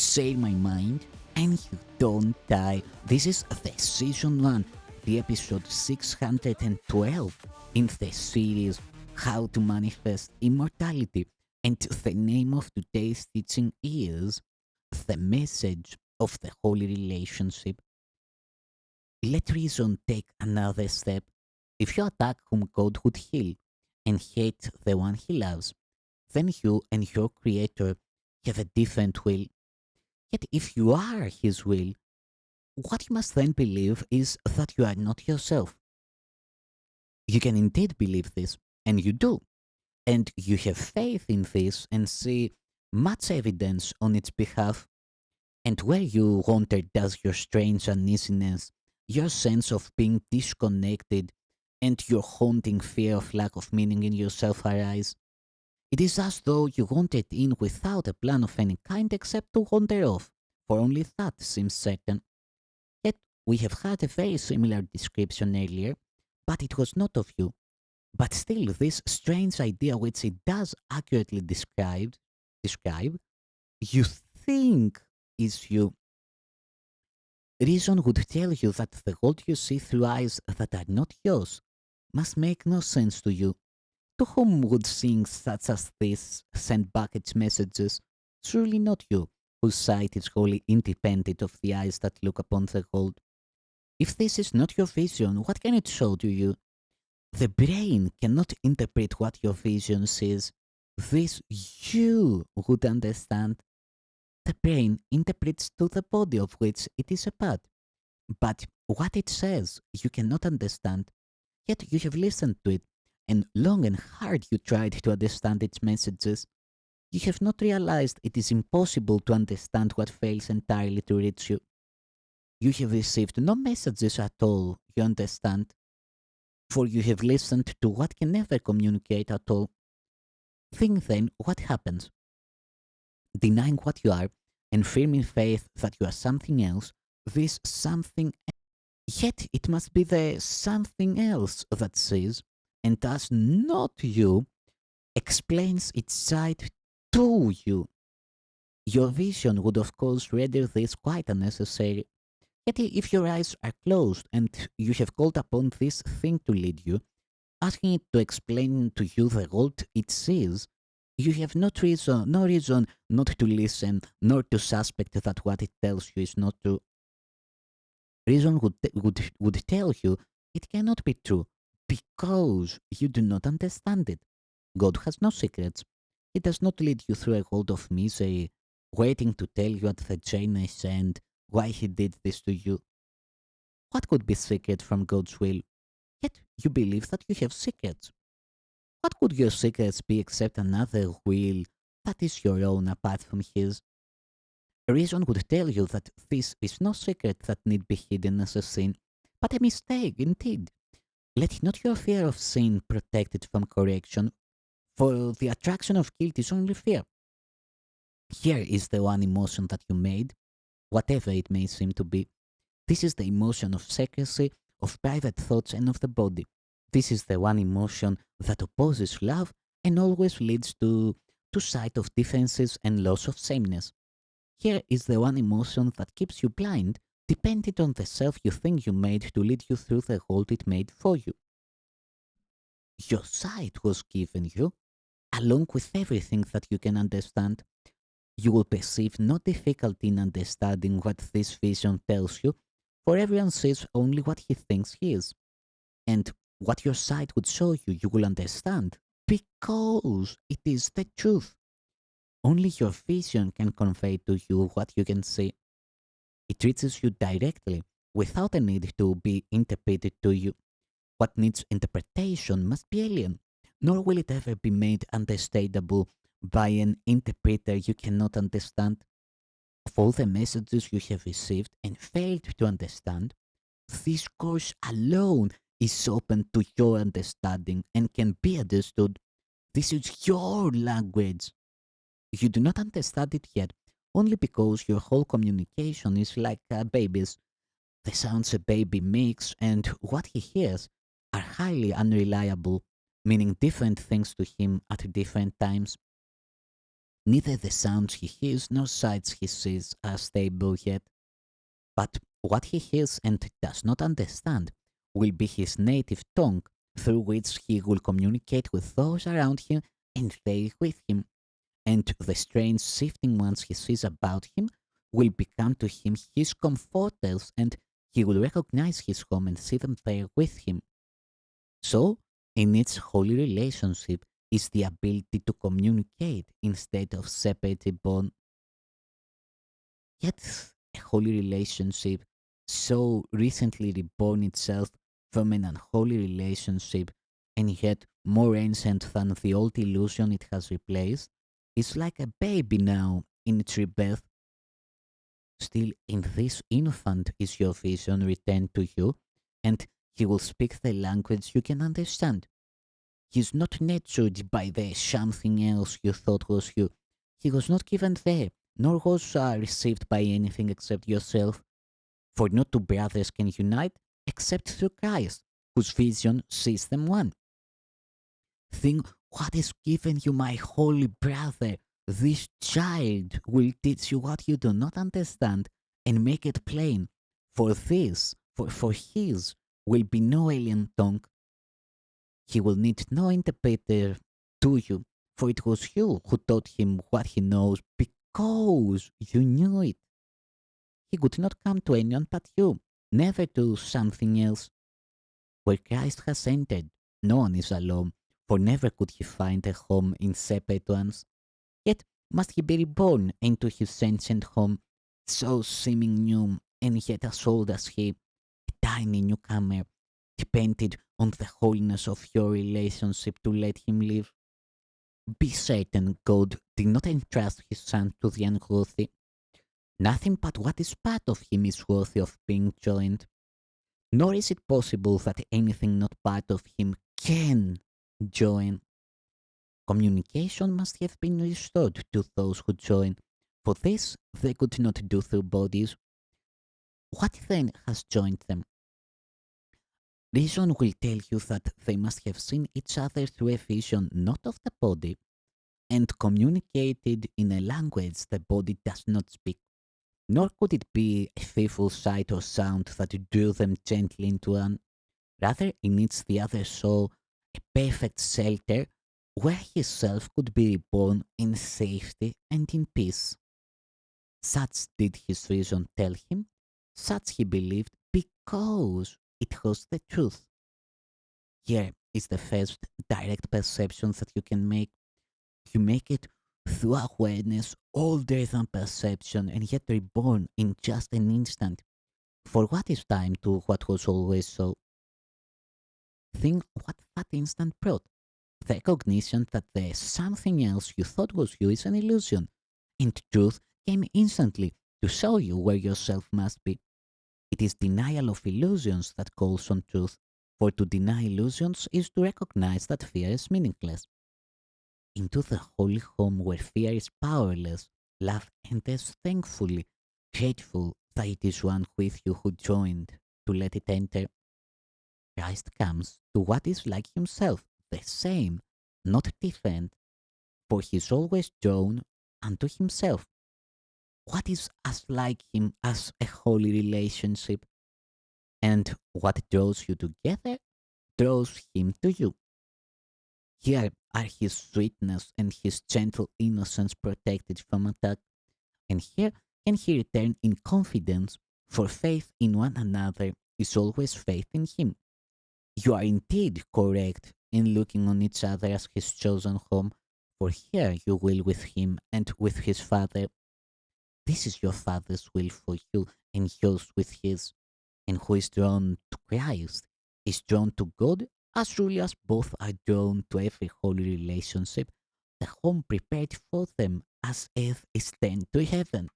say my mind and you don't die. This is the season 1, the episode 612 in the series How to Manifest Immortality. And the name of today's teaching is The Message of the Holy Relationship. Let reason take another step. If you attack whom God would heal and hate the one he loves, then you and your Creator have a different will. Yet if you are his will, what you must then believe is that you are not yourself. You can indeed believe this, and you do, and you have faith in this and see much evidence on its behalf. And where you wonder does your strange uneasiness, your sense of being disconnected, and your haunting fear of lack of meaning in yourself arise, it is as though you wandered in without a plan of any kind except to wander off, for only that seems certain. Yet we have had a very similar description earlier, but it was not of you. But still, this strange idea which it does accurately describe, you think is you. Reason would tell you that the world you see through eyes that are not yours must make no sense to you. To whom would things such as this send back its messages? Surely not you, whose sight is wholly independent of the eyes that look upon the world. If this is not your vision, what can it show to you? The brain cannot interpret what your vision says. This you would understand. The brain interprets to the body of which it is a part. But what it says you cannot understand. Yet you have listened to it, and long and hard you tried to understand its messages. You have not realized it is impossible to understand what fails entirely to reach you. You have received no messages at all, you understand, for you have listened to what can never communicate at all. Think then what happens. Denying what you are and firm in faith that you are something else, this something, yet it must be the something else that says, and thus not you, explains its side to you. Your vision would of course render this quite unnecessary. Yet if your eyes are closed and you have called upon this thing to lead you, asking it to explain to you the world it sees, you have no reason not to listen, nor to suspect that what it tells you is not true. Reason would tell you it cannot be true because you do not understand it. God has no secrets. He does not lead you through a world of misery, waiting to tell you at the journey's end why he did this to you. What could be secret from God's will? Yet you believe that you have secrets. What could your secrets be except another will that is your own apart from his? Reason would tell you that this is no secret that need be hidden as a sin, but a mistake indeed. Let not your fear of sin protect it from correction, for the attraction of guilt is only fear. Here is the one emotion that you made, whatever it may seem to be. This is the emotion of secrecy, of private thoughts, and of the body. This is the one emotion that opposes love and always leads to sight of differences and loss of sameness. Here is the one emotion that keeps you blind, dependent on the self you think you made to lead you through the world it made for you. Your sight was given you, along with everything that you can understand. You will perceive no difficulty in understanding what this vision tells you, for everyone sees only what he thinks he is. And what your sight would show you, you will understand, because it is the truth. Only your vision can convey to you what you can see. It reaches you directly, without a need to be interpreted to you. What needs interpretation must be alien, nor will it ever be made understandable by an interpreter you cannot understand. Of all the messages you have received and failed to understand, this course alone is open to your understanding and can be understood. This is your language. You do not understand it yet, only because your whole communication is like a baby's. The sounds a baby makes and what he hears are highly unreliable, meaning different things to him at different times. Neither the sounds he hears nor sights he sees are stable yet, but what he hears and does not understand will be his native tongue through which he will communicate with those around him and they with him, and the strange shifting ones he sees about him will become to him his comforters, and he will recognize his home and see them there with him. So, in its holy relationship is the ability to communicate instead of separately born. Yet, a holy relationship so recently reborn itself from an unholy relationship, and yet more ancient than the old illusion it has replaced, is like a baby now in its rebirth. Still, in this infant is your vision returned to you, and he will speak the language you can understand. He is not nurtured by the something else you thought was you. He was not given there, nor was received by anything except yourself. For no two brothers can unite except through Christ, whose vision sees them one. Think what is given you, my holy brother. This child will teach you what you do not understand and make it plain. For this, for his, will be no alien tongue. He will need no interpreter to you, for it was you who taught him what he knows because you knew it. He would not come to anyone but you, never to something else. Where Christ has entered, no one is alone, for never could he find a home in separate ones. Yet must he be reborn into his sentient home, so seeming new, and yet as old as he, a tiny newcomer, depended on the holiness of your relationship to let him live. Be certain God did not entrust his son to the unworthy. Nothing but what is part of him is worthy of being joined. Nor is it possible that anything not part of him can join. Communication must have been restored to those who join. For this, they could not do through bodies. What then has joined them? Reason will tell you that they must have seen each other through a vision not of the body, and communicated in a language the body does not speak. Nor could it be a fearful sight or sound that drew them gently into one. Rather, it needs the other soul, a perfect shelter where his self could be reborn in safety and in peace. Such did his vision tell him, such he believed because it was the truth. Here is the first direct perception that you can make. You make it through awareness older than perception and yet reborn in just an instant. For what is time to what was always so? Think what that instant brought. The recognition that the something else you thought was you is an illusion, and truth came instantly to show you where yourself must be. It is denial of illusions that calls on truth, for to deny illusions is to recognize that fear is meaningless. Into the holy home where fear is powerless, love enters thankfully, grateful that it is one with you who joined to let it enter. Christ comes to what is like himself, the same, not different, for he is always drawn unto himself. What is as like him as a holy relationship? And what draws you together draws him to you. Here are his sweetness and his gentle innocence protected from attack, and here can he return in confidence, for faith in one another is always faith in him. You are indeed correct in looking on each other as his chosen home, for here you will with him and with his Father. This is your Father's will for you, and yours with his. And who is drawn to Christ is drawn to God as truly as both are drawn to every holy relationship, the home prepared for them as earth is turned to heaven.